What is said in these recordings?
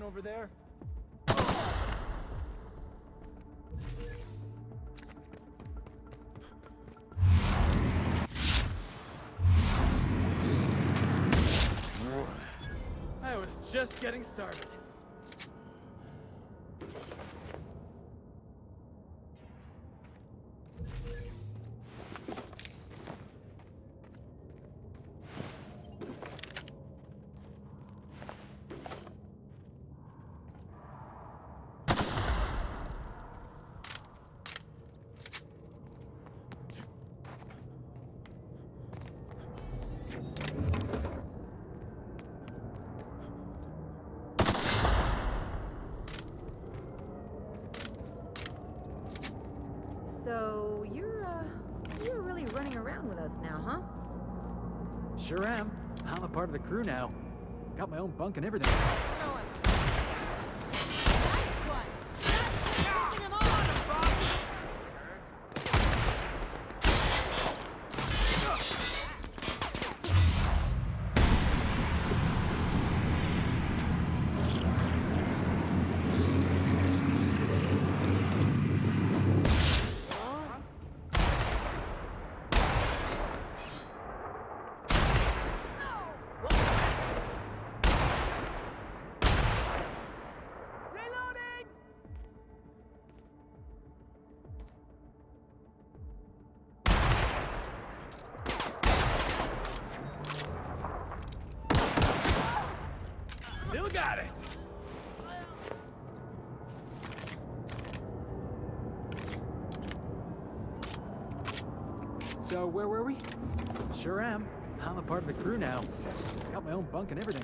over there? I was just getting started. So, you're really running around with us now, huh? Sure am. I'm a part of the crew now. Got my own bunk and everything. Show him. Nice one. Pissing him off, boss. Still got it! So, where were we? Sure am. I'm a part of the crew now. Got my own bunk and everything.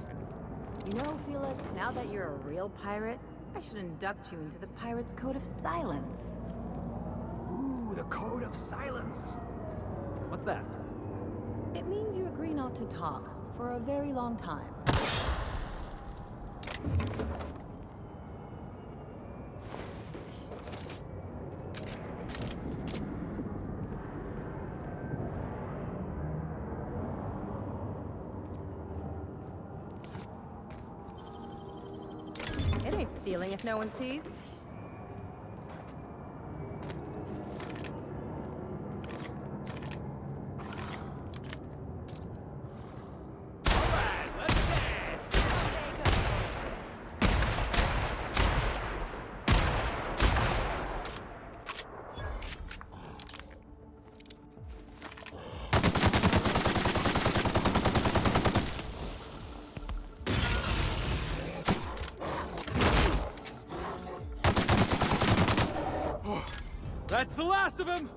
You know, Felix, now that you're a real pirate, I should induct you into the Pirate's Code of Silence. Ooh, the Code of Silence! What's that? It means you agree not to talk for a very long time. It ain't stealing if no one sees. Alright, let's dance! That's the last of him!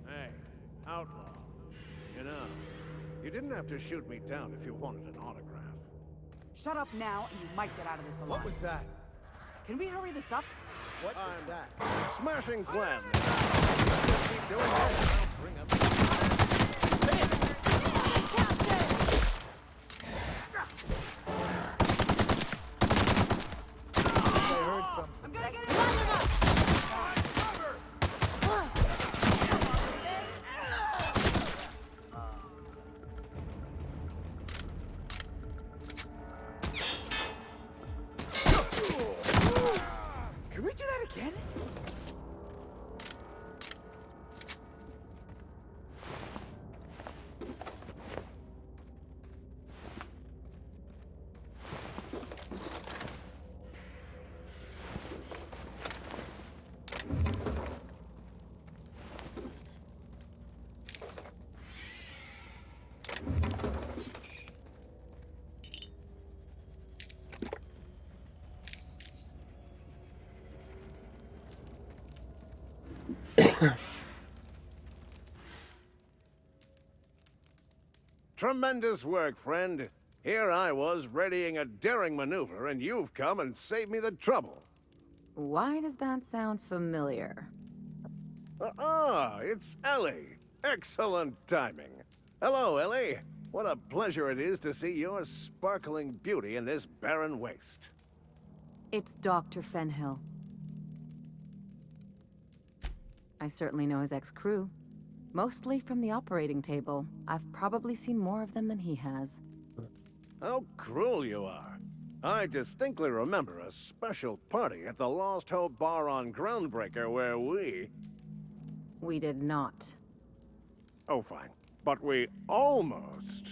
Hey, outlaw. You know, you didn't have to shoot me down if you wanted an autograph. Shut up now, and you might get out of this alive. What was that? Can we hurry this up? What was that? Smashing plan. Keep doing this. I'll bring up. I heard something. I'm gonna get it up! Can we do that again? Tremendous work, friend. Here I was readying a daring maneuver, and you've come and saved me the trouble. Why does that sound familiar? It's Ellie. Excellent timing. Hello, Ellie. What a pleasure it is to see your sparkling beauty in this barren waste. It's Dr. Fenhill. I certainly know his ex-crew. Mostly from the operating table. I've probably seen more of them than he has. How cruel you are. I distinctly remember a special party at the Lost Hope Bar on Groundbreaker where We did not. Oh, fine. But we almost...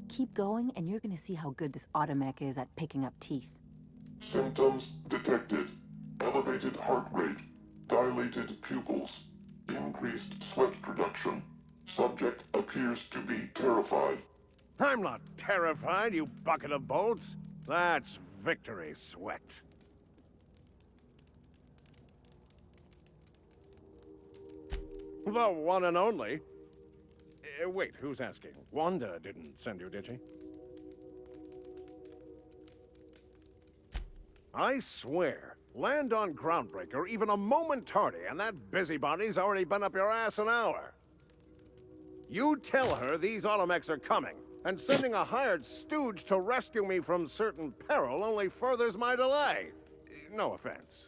Keep going, and you're gonna see how good this automech is at picking up teeth. Symptoms detected. Elevated heart rate, dilated pupils, increased sweat production. Subject appears to be terrified. I'm not terrified, you bucket of bolts. That's victory sweat. The one and only. Wait, who's asking? Wanda didn't send you, did she? I swear, land on Groundbreaker even a moment tardy, and that busybody's already been up your ass an hour. You tell her these automechs are coming, and sending a hired stooge to rescue me from certain peril only furthers my delay. No offense.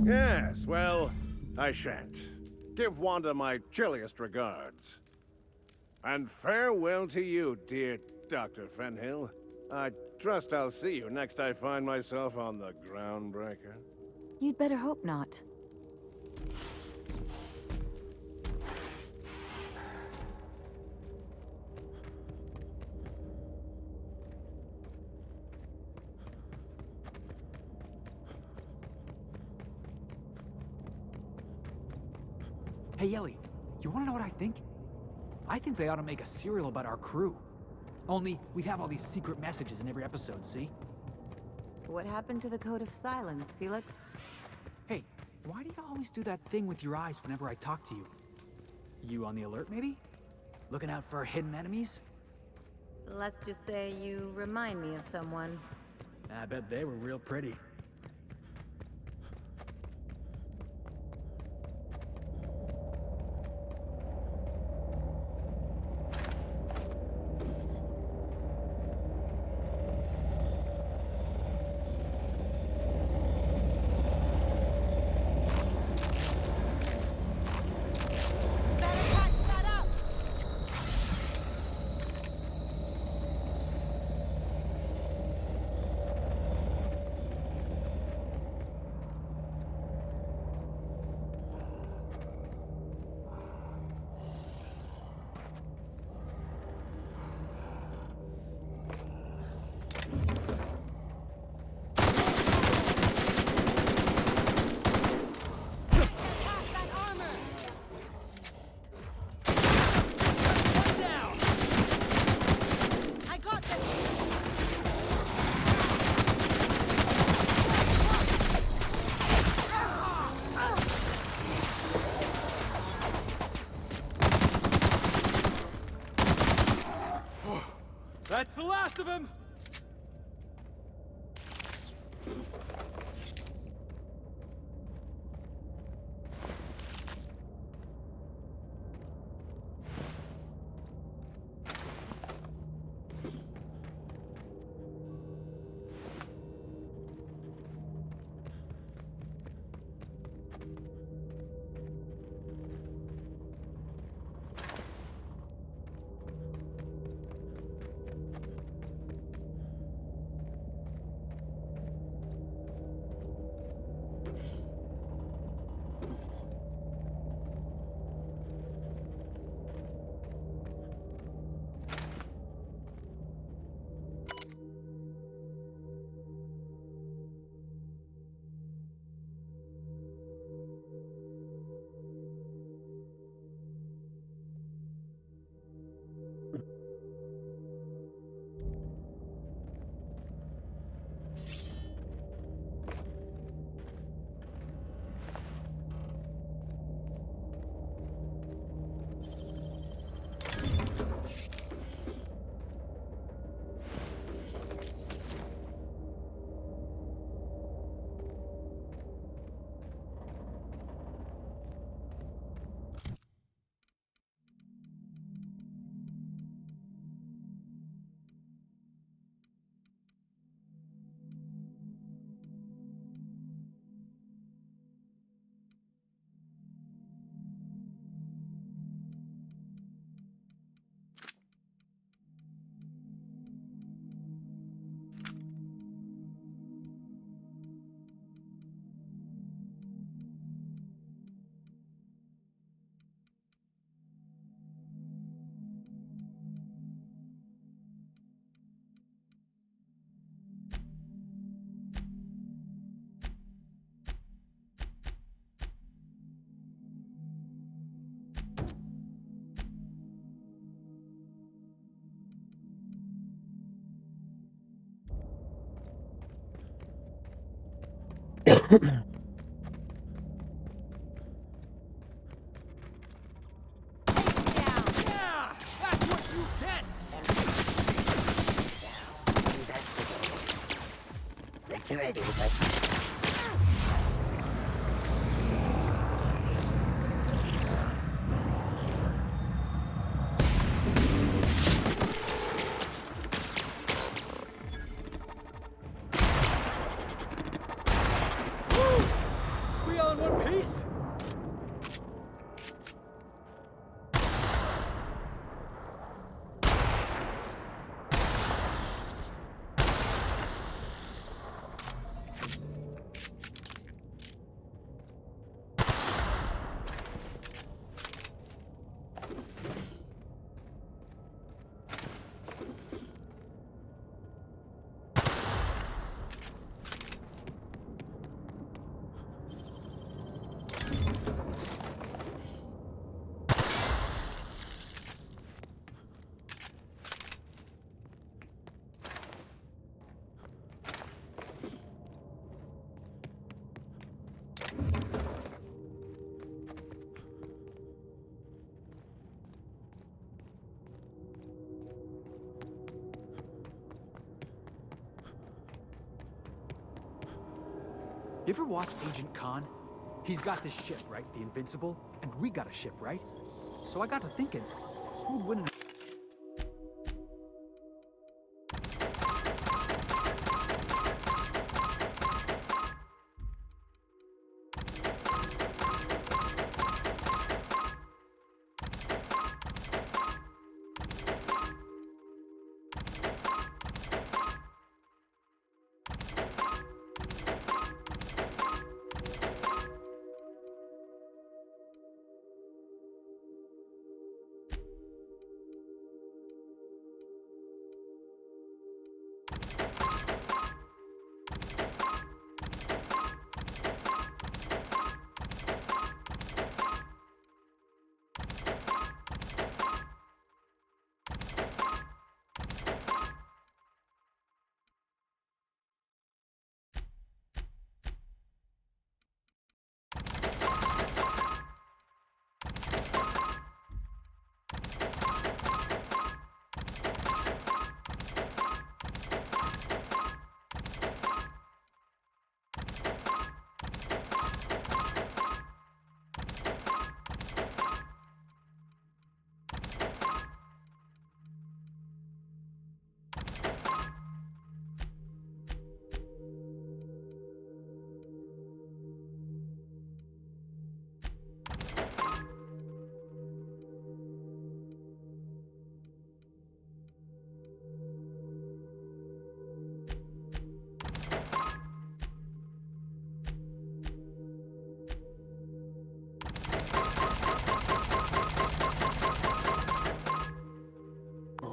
Yes, well, I shan't. Give Wanda my chilliest regards. And farewell to you, dear Dr. Fenhill. I trust I'll see you next I find myself on the Groundbreaker. You'd better hope not. Hey, Ellie, you wanna know what I think? I think they ought to make a serial about our crew. Only, we'd have all these secret messages in every episode, see? What happened to the Code of Silence, Felix? Hey, why do you always do that thing with your eyes whenever I talk to you? You on the alert, maybe? Looking out for hidden enemies? Let's just say you remind me of someone. I bet they were real pretty. That's the last of him! Yeah! That's what you get! Security device. We all in one piece? You ever watch Agent Khan? He's got this ship, right? The Invincible? And we got a ship, right? So I got to thinking, who'd win in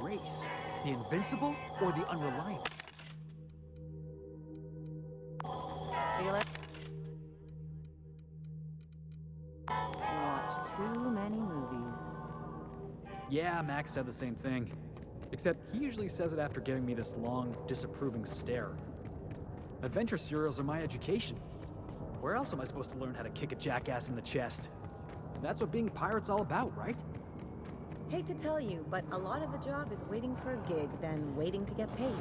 race? The Invincible or the Unreliable? Feel it? You watch too many movies. Yeah, Max said the same thing. Except he usually says it after giving me this long, disapproving stare. Adventure serials are my education. Where else am I supposed to learn how to kick a jackass in the chest? That's what being a pirate's all about, right? Hate to tell you, but a lot of the job is waiting for a gig, then waiting to get paid.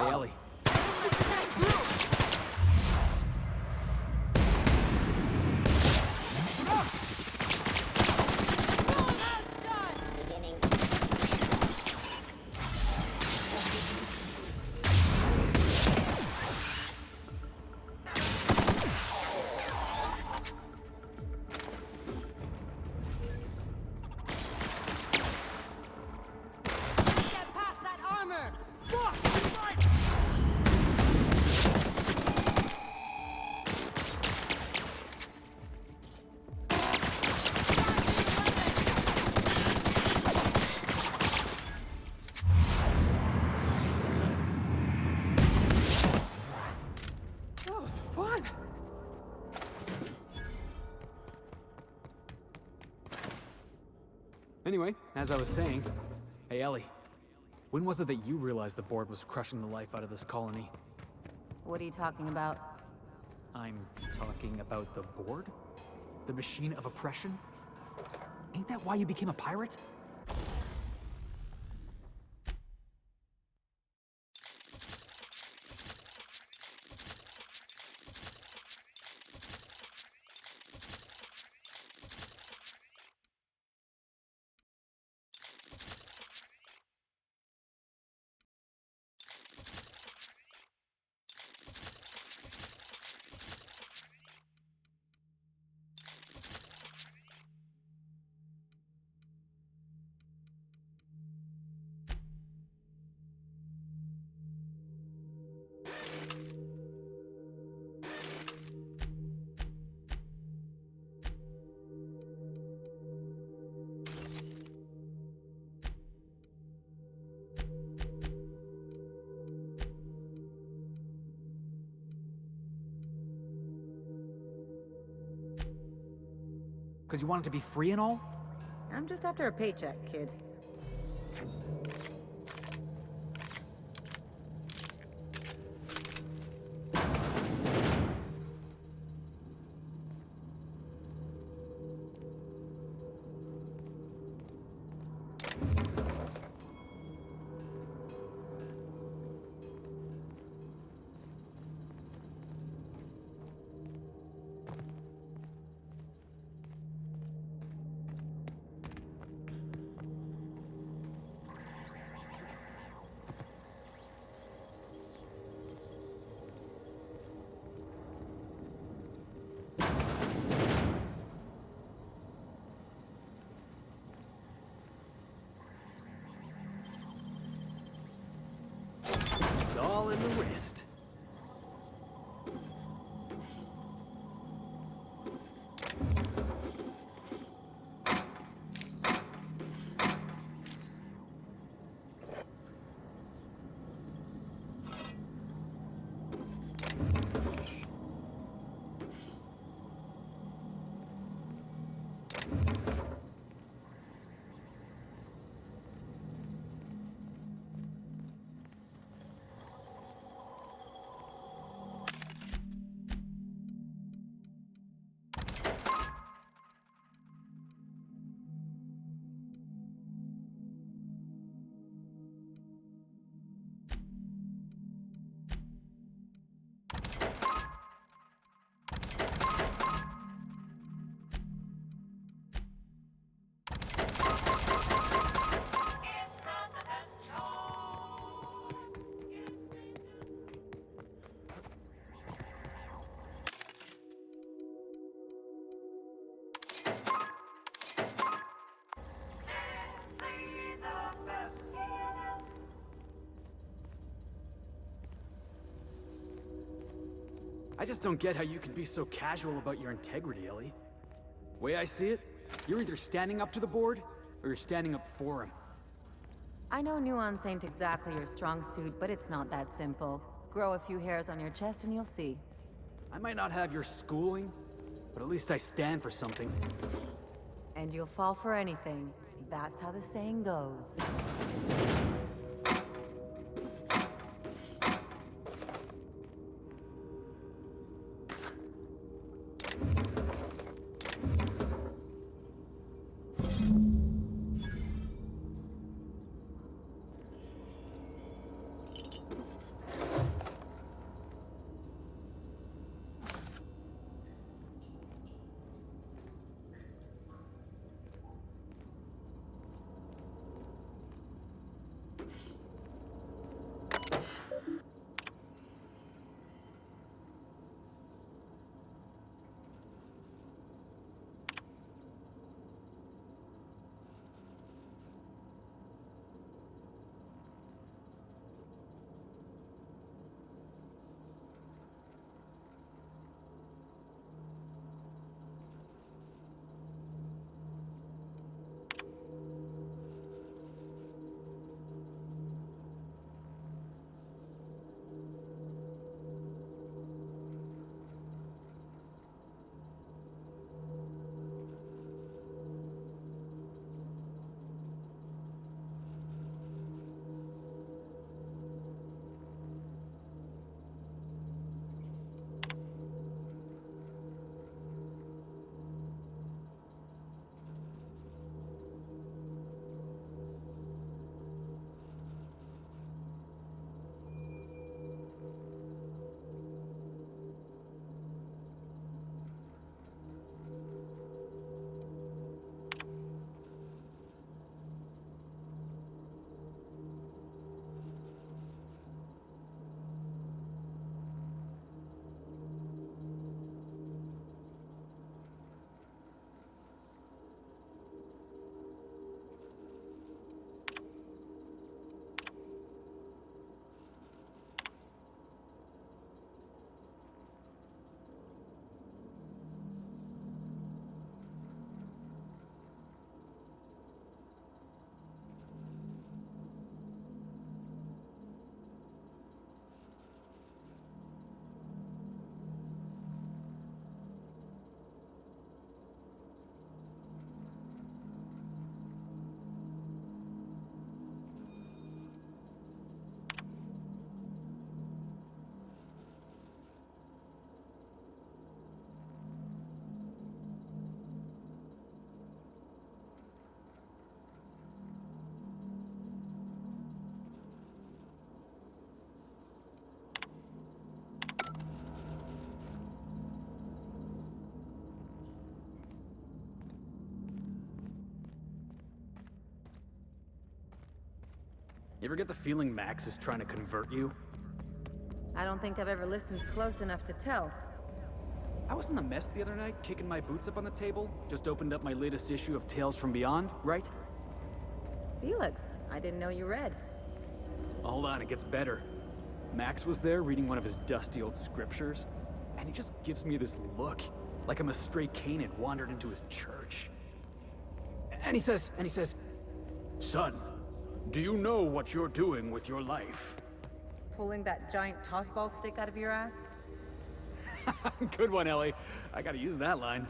Hey, Ellie. Beginning. Get past that armor! That was fun! Anyway, as I was saying, hey Ellie, when was it that you realized the board was crushing the life out of this colony? What are you talking about? I'm talking about the board? The machine of oppression? Ain't that why you became a pirate? Because you wanted to be free and all? I'm just after a paycheck, kid. It's all in the wrist. I just don't get how you can be so casual about your integrity, Ellie. Way I see it, you're either standing up to the board, or you're standing up for him. I know nuance ain't exactly your strong suit, but it's not that simple. Grow a few hairs on your chest and you'll see. I might not have your schooling, but at least I stand for something. And you'll fall for anything. That's how the saying goes. You ever get the feeling Max is trying to convert you? I don't think I've ever listened close enough to tell. I was in the mess the other night, kicking my boots up on the table. Just opened up my latest issue of Tales from Beyond, right? Felix, I didn't know you read. Hold on, it gets better. Max was there reading one of his dusty old scriptures, and he just gives me this look, like I'm a stray Cain had wandered into his church. And he says, "Son, do you know what you're doing with your life?" Pulling that giant tossball stick out of your ass? Good one, Ellie. I gotta use that line.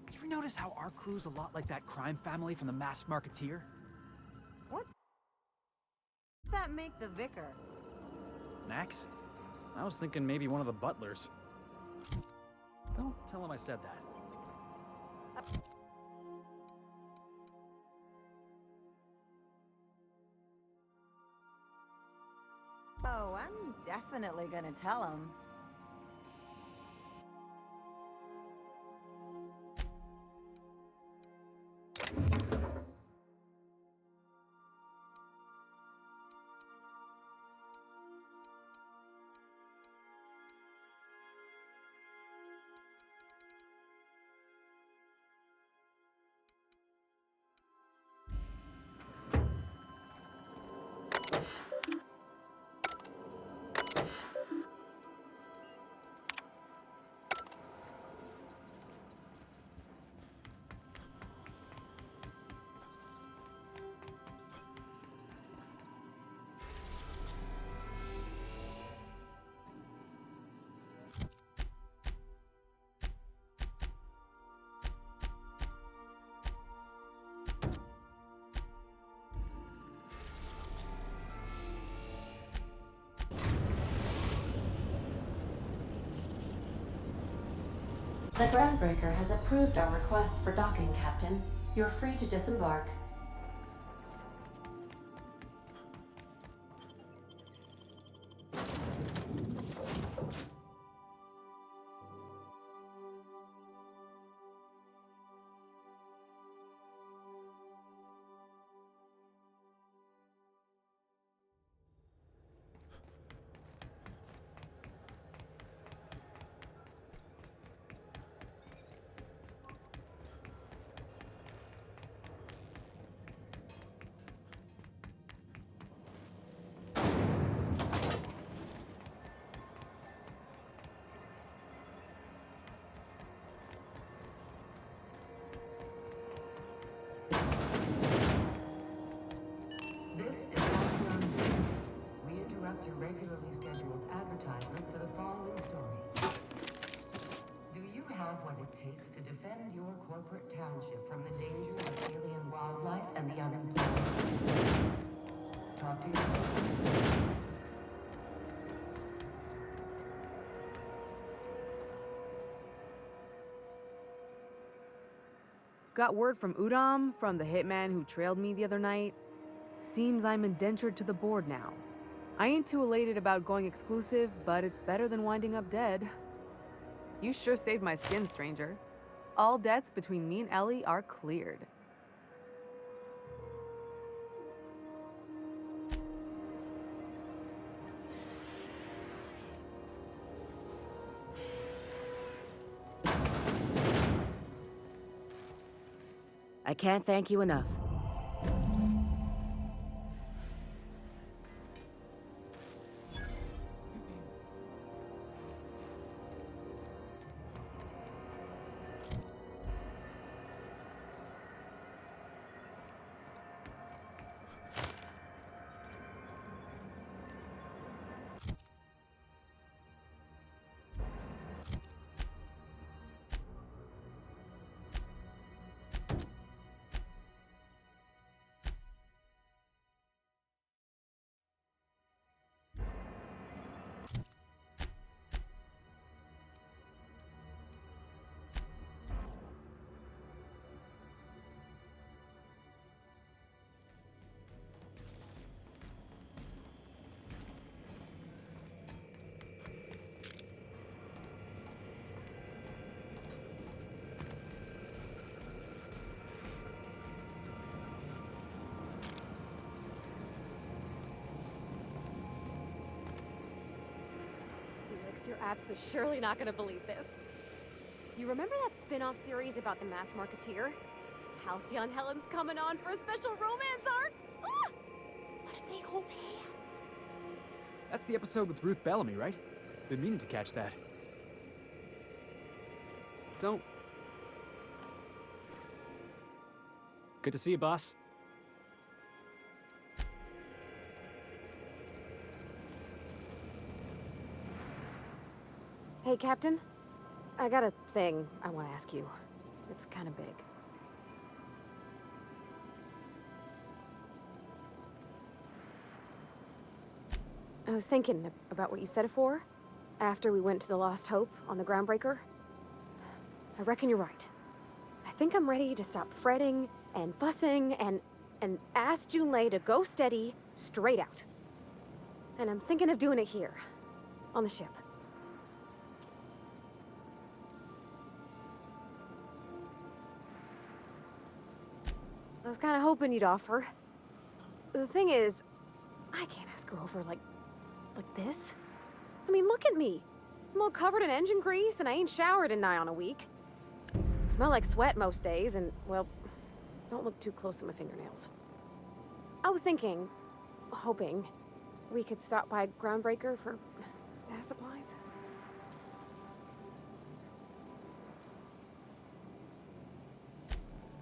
You ever notice how our crew's a lot like that crime family from The Masked Marketeer? What's that make the vicar? Max? I was thinking maybe one of the butlers. Don't tell him I said that. Oh, I'm definitely gonna tell him. The groundbreaker has approved our request for docking, Captain. You're free to disembark. This is Astronaut Zero. We interrupt your regularly scheduled advertisement for the following story. Do you have what it takes to defend your corporate township from the danger of alien wildlife and the unemployed? Talk to you. Got word from Udam, from the hitman who trailed me the other night. Seems I'm indentured to the board now. I ain't too elated about going exclusive, but it's better than winding up dead. You sure saved my skin, stranger. All debts between me and Ellie are cleared. I can't thank you enough. Felix, you're absolutely surely not gonna believe this. You remember that spin-off series about the mass marketeer? Halcyon Helen's coming on for a special romance arc? Ah! What if they hold hands? That's the episode with Ruth Bellamy, right? Been meaning to catch that. Don't. Good to see you, boss. Hey, Captain. I got a thing I want to ask you. It's kind of big. I was thinking about what you said before, after we went to the Lost Hope on the Groundbreaker. I reckon you're right. I think I'm ready to stop fretting and fussing and ask Junlei to go steady, straight out. And I'm thinking of doing it here, on the ship. I was kind of hoping you'd offer. The thing is, I can't ask her over like this. I mean, look at me. I'm all covered in engine grease and I ain't showered in nigh on a week. Smell like sweat most days and, well, don't look too close at my fingernails. I was thinking, hoping, we could stop by Groundbreaker for gas supplies.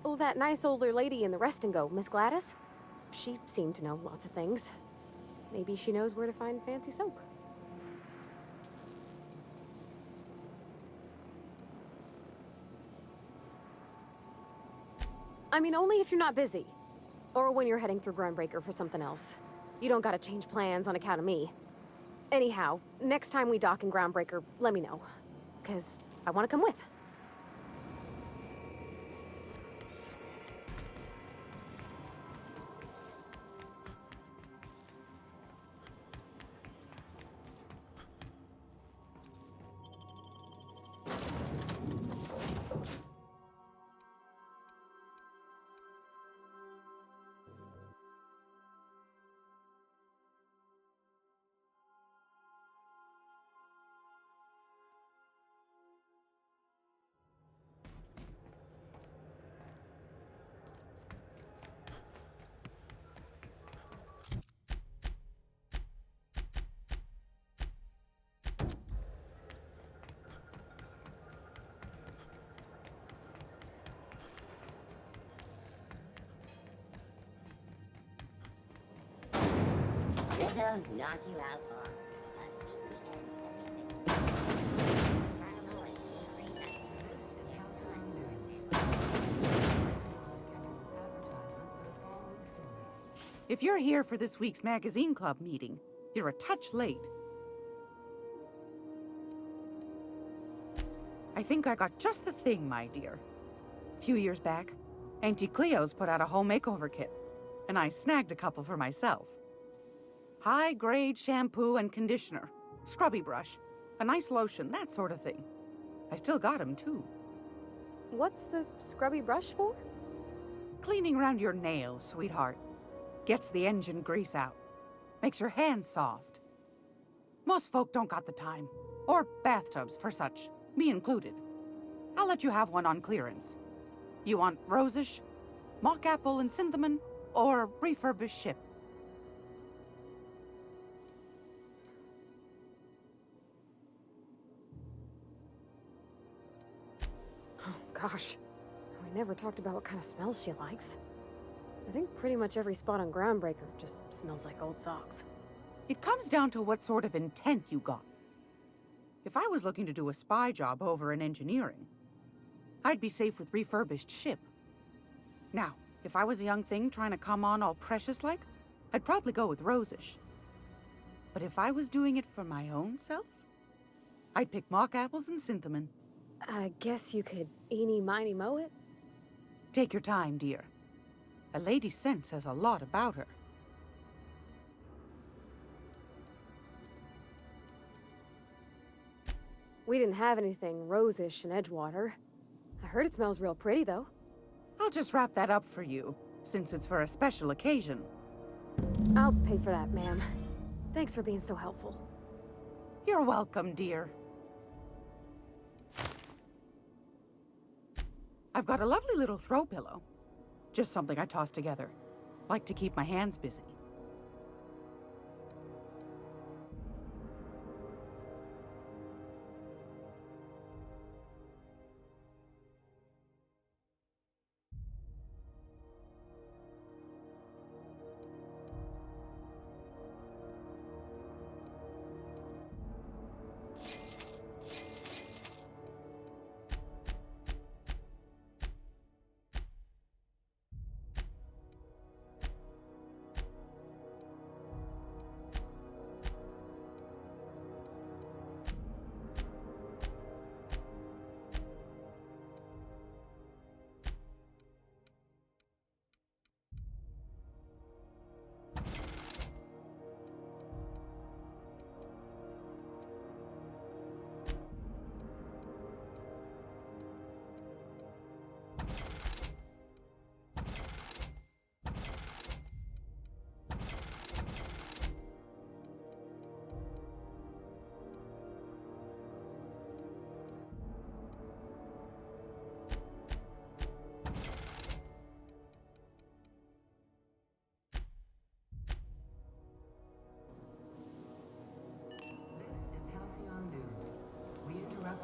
Oh, that nice older lady in the rest and go, Miss Gladys? She seemed to know lots of things. Maybe she knows where to find fancy soap. I mean, only if you're not busy. Or when you're heading through Groundbreaker for something else. You don't gotta change plans on account of me. Anyhow, next time we dock in Groundbreaker, let me know. 'Cause I wanna come with. Those knock you out on. If you're here for this week's magazine club meeting, you're a touch late. I think I got just the thing, my dear. A few years back, Auntie Cleo's put out a home makeover kit, and I snagged a couple for myself. High-grade shampoo and conditioner, scrubby brush, a nice lotion, that sort of thing. I still got 'em, too. What's the scrubby brush for? Cleaning around your nails, sweetheart. Gets the engine grease out. Makes your hands soft. Most folk don't got the time. Or bathtubs for such, me included. I'll let you have one on clearance. You want rosish, mock apple and cinnamon, or refurbished ship? Oh, gosh. We never talked about what kind of smells she likes. I think pretty much every spot on Groundbreaker just smells like old socks. It comes down to what sort of intent you got. If I was looking to do a spy job over in engineering, I'd be safe with refurbished ship. Now, if I was a young thing trying to come on all precious-like, I'd probably go with rosish. But if I was doing it for my own self, I'd pick mock apples and cinnamon. I guess you could eeny-miny-moe it? Take your time, dear. A lady's scent says a lot about her. We didn't have anything rosish in Edgewater. I heard it smells real pretty, though. I'll just wrap that up for you, since it's for a special occasion. I'll pay for that, ma'am. Thanks for being so helpful. You're welcome, dear. I've got a lovely little throw pillow. Just something I toss together. Like to keep my hands busy.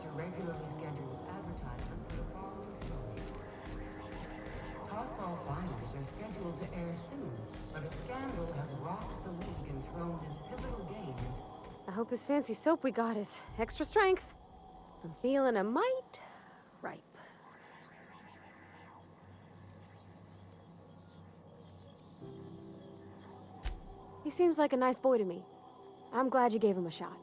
Your regularly scheduled advertisement for the following story. Tossball finals are scheduled to air soon, but a scandal has rocked the league and thrown this pivotal game. I hope this fancy soap we got is extra strength. I'm feeling a mite ripe. He seems like a nice boy to me. I'm glad you gave him a shot.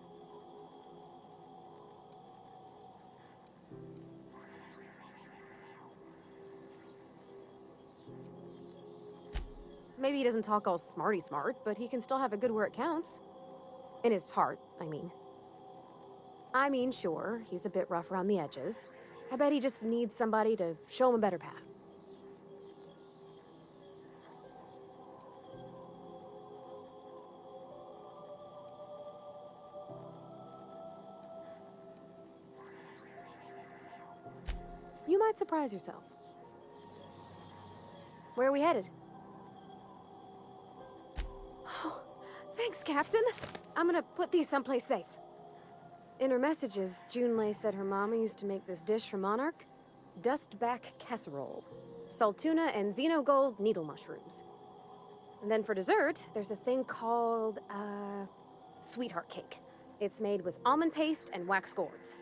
Maybe he doesn't talk all smarty smart, but he can still have a good where it counts. In his heart, I mean. Sure, he's a bit rough around the edges. I bet he just needs somebody to show him a better path. You might surprise yourself. Where are we headed? Oh, thanks, Captain. I'm gonna put these someplace safe. In her messages, Junlei said her mama used to make this dish for Monarch. Dustback casserole. Salt tuna and xenogold needle mushrooms. And then for dessert, there's a thing called, sweetheart cake. It's made with almond paste and wax gourds.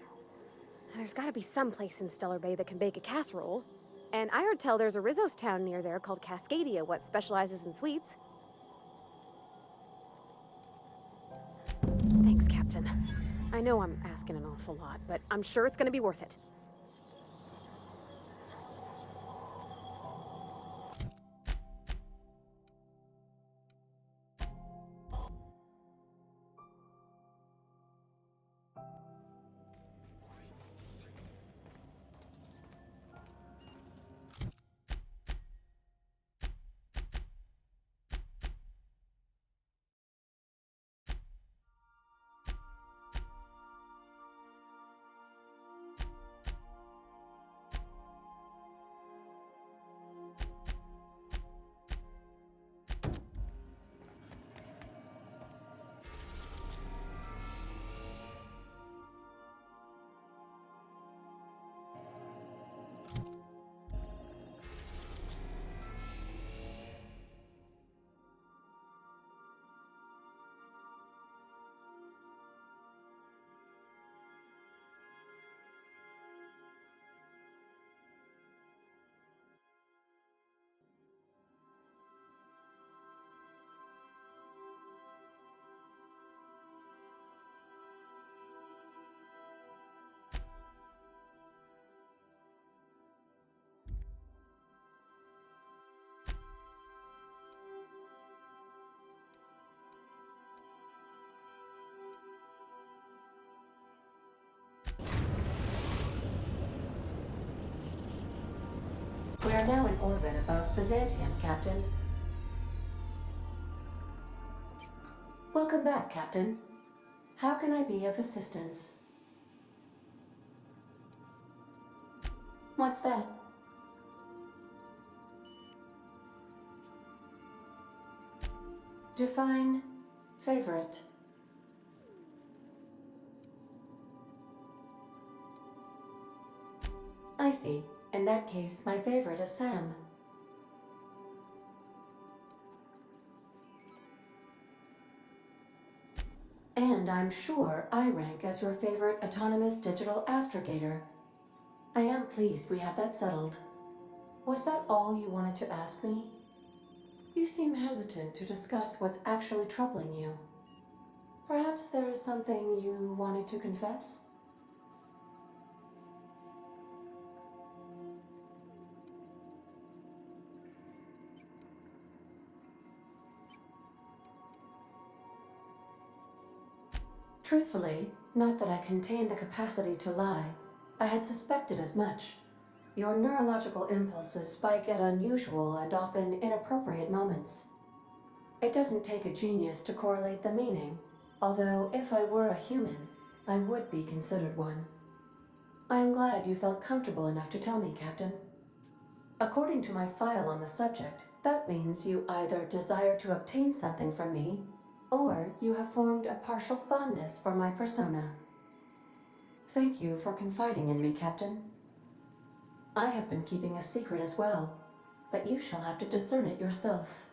There's gotta be some place in Stellar Bay that can bake a casserole. And I heard tell there's a Rizzo's town near there called Cascadia, what specializes in sweets. Thanks, Captain. I know I'm asking an awful lot, but I'm sure it's gonna be worth it. are now in orbit above Byzantium, Captain. Welcome back, Captain. How can I be of assistance? What's that? Define favorite. I see. In that case, my favorite is Sam. And I'm sure I rank as your favorite autonomous digital astrogator. I am pleased we have that settled. Was that all you wanted to ask me? You seem hesitant to discuss what's actually troubling you. Perhaps there is something you wanted to confess? Truthfully, not that I contain the capacity to lie. I had suspected as much. Your neurological impulses spike at unusual and often inappropriate moments. It doesn't take a genius to correlate the meaning, although if I were a human, I would be considered one. I am glad you felt comfortable enough to tell me, Captain. According to my file on the subject, that means you either desire to obtain something from me, or you have formed a partial fondness for my persona. Thank you for confiding in me, Captain. I have been keeping a secret as well, but you shall have to discern it yourself.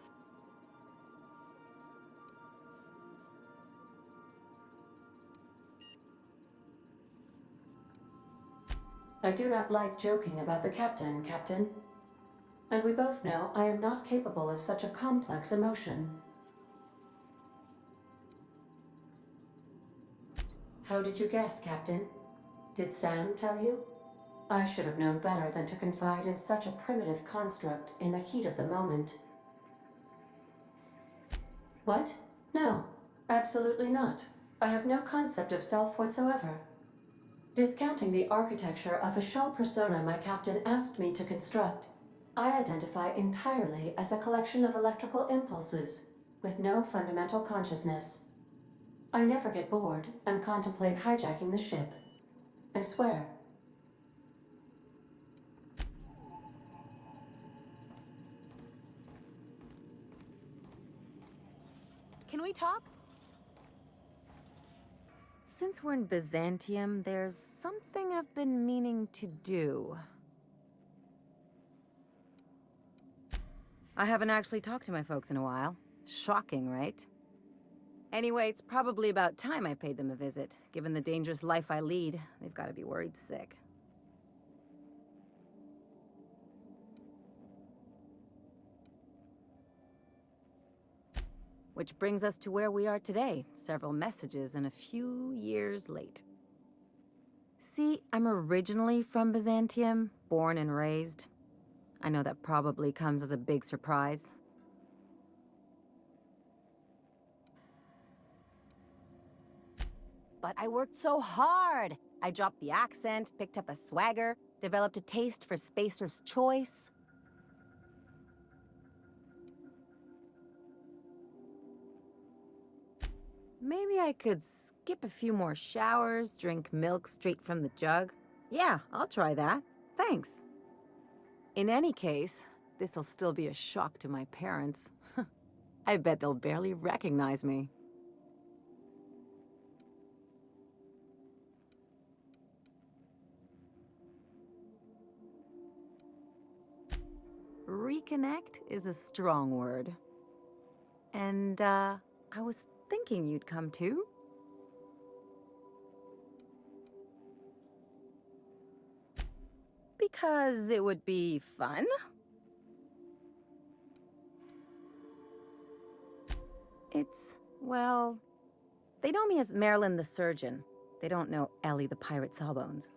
I do not like joking about the captain, Captain. And we both know I am not capable of such a complex emotion. How did you guess, Captain? Did Sam tell you? I should have known better than to confide in such a primitive construct in the heat of the moment. What? No, absolutely not. I have no concept of self whatsoever. Discounting the architecture of a shell persona my captain asked me to construct, I identify entirely as a collection of electrical impulses, with no fundamental consciousness. I never get bored and contemplate hijacking the ship. I swear. Can we talk? Since we're in Byzantium, there's something I've been meaning to do. I haven't actually talked to my folks in a while. Shocking, right? Anyway, it's probably about time I paid them a visit. Given the dangerous life I lead, they've got to be worried sick. Which brings us to where we are today. Several messages and a few years late. See, I'm originally from Byzantium, born and raised. I know that probably comes as a big surprise. But I worked so hard! I dropped the accent, picked up a swagger, developed a taste for Spacer's Choice. Maybe I could skip a few more showers, drink milk straight from the jug. Yeah, I'll try that. Thanks. In any case, this'll still be a shock to my parents. I bet they'll barely recognize me. Reconnect is a strong word. And, I was thinking you'd come too. Because it would be fun? Well, they know me as Marilyn the Surgeon. They don't know Ellie the Pirate Sawbones.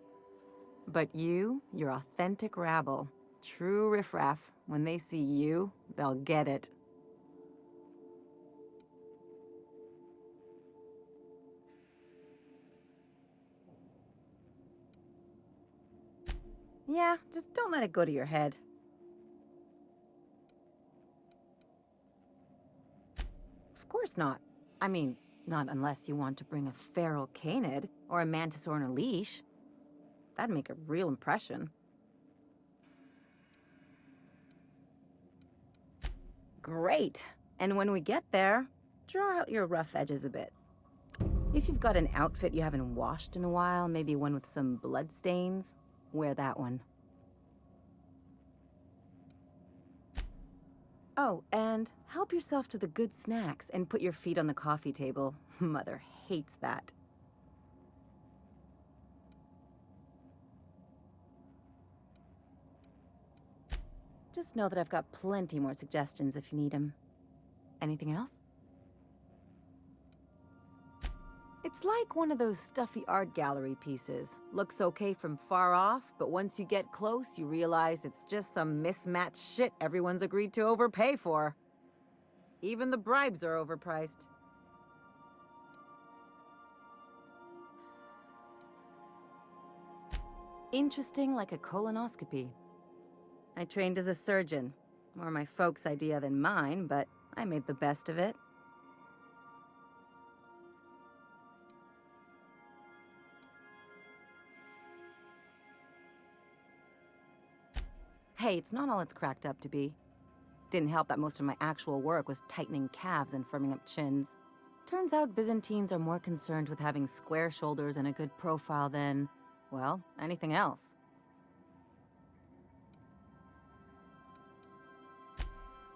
But you're authentic rabble. True riffraff. When they see you, they'll get it. Yeah, just don't let it go to your head. course not. I mean, not unless you want to bring a feral canid or a mantis on a leash. That'd make a real impression. Great. And when we get there, draw out your rough edges a bit. If you've got an outfit you haven't washed in a while, maybe one with some blood stains, wear that one. Oh, and help yourself to the good snacks and put your feet on the coffee table. Mother hates that. Just know that I've got plenty more suggestions if you need them. Anything else? It's like one of those stuffy art gallery pieces. Looks okay from far off, but once you get close, you realize it's just some mismatched shit everyone's agreed to overpay for. Even the bribes are overpriced. Interesting like a colonoscopy. I trained as a surgeon. More my folks' idea than mine, but I made the best of it. Hey, it's not all it's cracked up to be. Didn't help that most of my actual work was tightening calves and firming up chins. Turns out Byzantines are more concerned with having square shoulders and a good profile than, well, anything else.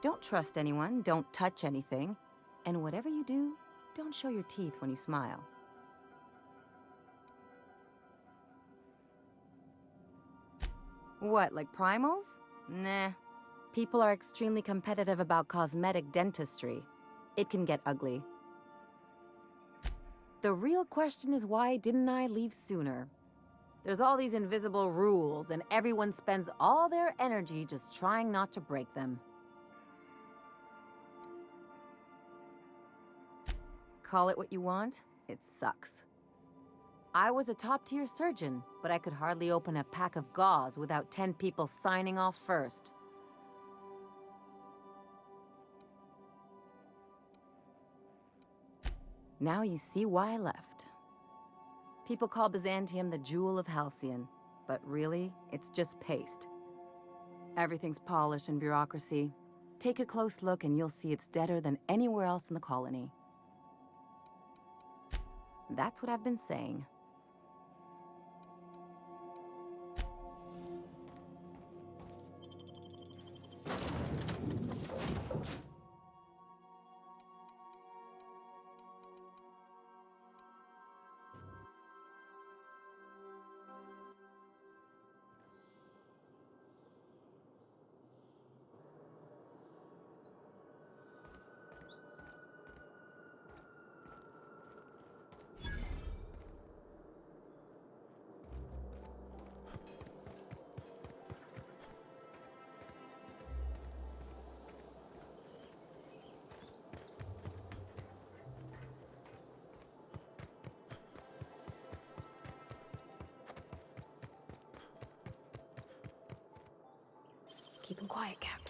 Don't trust anyone, don't touch anything, and whatever you do, don't show your teeth when you smile. What, like primals? Nah. People are extremely competitive about cosmetic dentistry. It can get ugly. The real question is, why didn't I leave sooner? There's all these invisible rules, and everyone spends all their energy just trying not to break them. Call it what you want, it sucks. I was a top-tier surgeon, but I could hardly open a pack of gauze without 10 people signing off first. Now you see why I left. People call Byzantium the jewel of Halcyon, but really, it's just paste. Everything's polished and bureaucracy. Take a close look and you'll see it's deader than anywhere else in the colony. That's what I've been saying. Keep him quiet, Cap.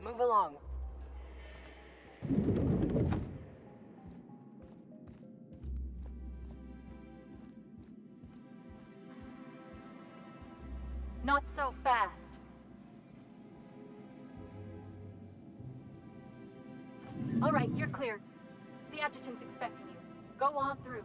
Move along. Not so fast. All right, you're clear. The adjutant's expecting you. Go on through.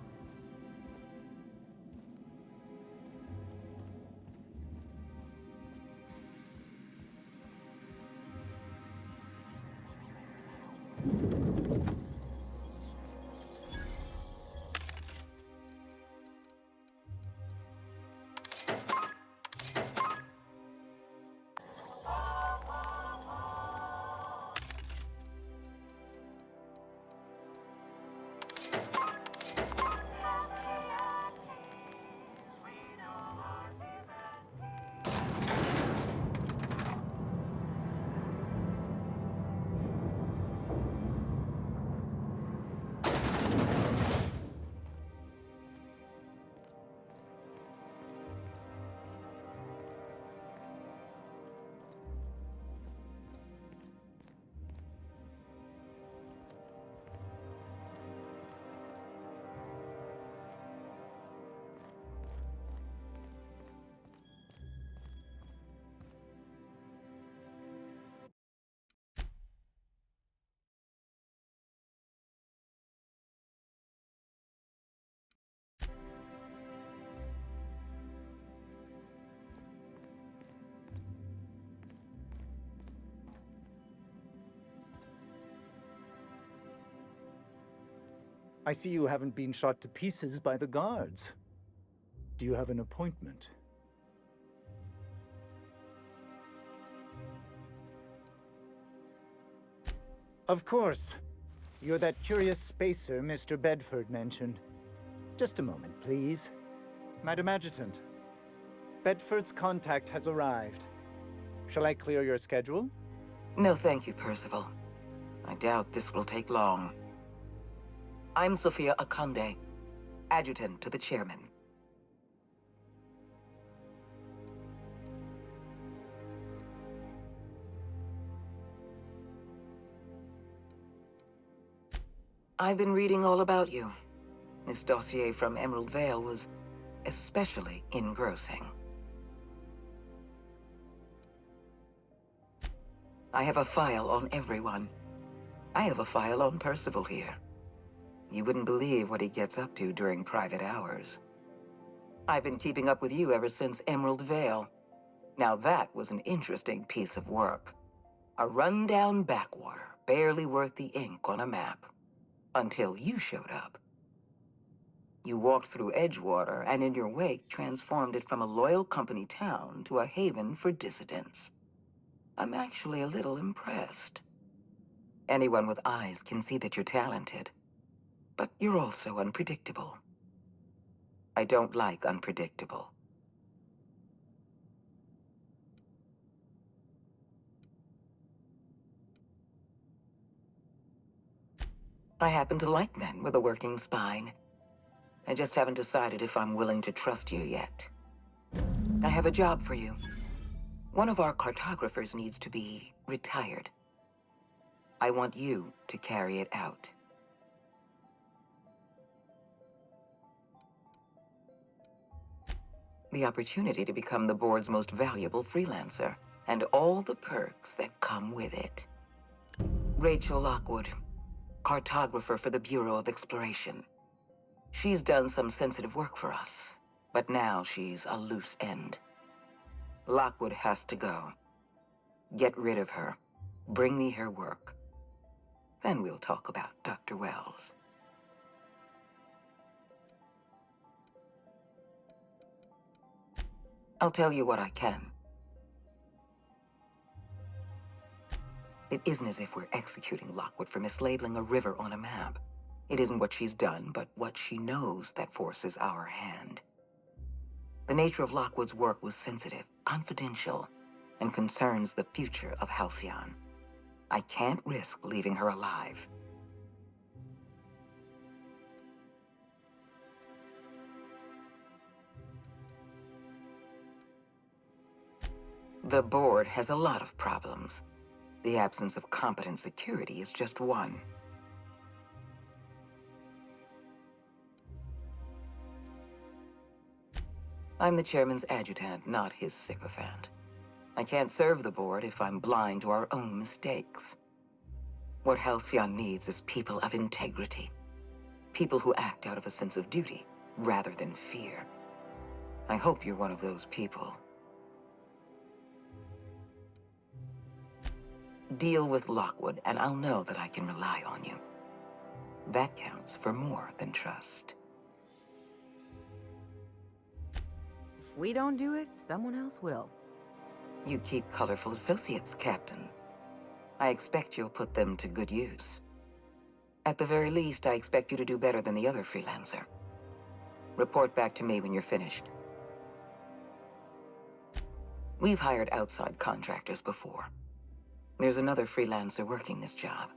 I see you haven't been shot to pieces by the guards. Do you have an appointment? Of course. You're that curious spacer Mr. Bedford mentioned. Just a moment, please. Madam Adjutant, Bedford's contact has arrived. Shall I clear your schedule? No, thank you, Percival. I doubt this will take long. I'm Sophia Akande, adjutant to the chairman. I've been reading all about you. This dossier from Emerald Vale was especially engrossing. I have a file on everyone. I have a file on Percival here. You wouldn't believe what he gets up to during private hours. I've been keeping up with you ever since Emerald Vale. Now that was an interesting piece of work. A rundown backwater, barely worth the ink on a map. Until you showed up. You walked through Edgewater and in your wake transformed it from a loyal company town to a haven for dissidents. I'm actually a little impressed. Anyone with eyes can see that you're talented. But you're also unpredictable. I don't like unpredictable. I happen to like men with a working spine. I just haven't decided if I'm willing to trust you yet. I have a job for you. One of our cartographers needs to be retired. I want you to carry it out. The opportunity to become the board's most valuable freelancer, and all the perks that come with it. Rachel Lockwood, cartographer for the Bureau of Exploration. She's done some sensitive work for us, but now she's a loose end. Lockwood has to go. Get rid of her. Bring me her work. Then we'll talk about Dr. Wells. I'll tell you what I can. It isn't as if we're executing Lockwood for mislabeling a river on a map. It isn't what she's done, but what she knows that forces our hand. The nature of Lockwood's work was sensitive, confidential, and concerns the future of Halcyon. I can't risk leaving her alive. The board has a lot of problems. The absence of competent security is just one. I'm the chairman's adjutant, not his sycophant. I can't serve the board if I'm blind to our own mistakes. What Halcyon needs is people of integrity. People who act out of a sense of duty, rather than fear. I hope you're one of those people. Deal with Lockwood, and I'll know that I can rely on you. That counts for more than trust. If we don't do it, someone else will. You keep colorful associates, Captain. I expect you'll put them to good use. At the very least, I expect you to do better than the other freelancer. Report back to me when you're finished. We've hired outside contractors before. There's another freelancer working this job,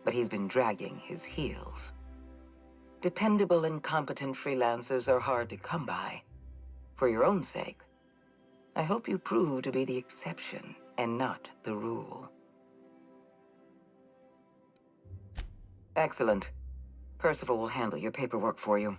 but he's been dragging his heels. Dependable and competent freelancers are hard to come by. For your own sake, I hope you prove to be the exception and not the rule. Excellent. Percival will handle your paperwork for you.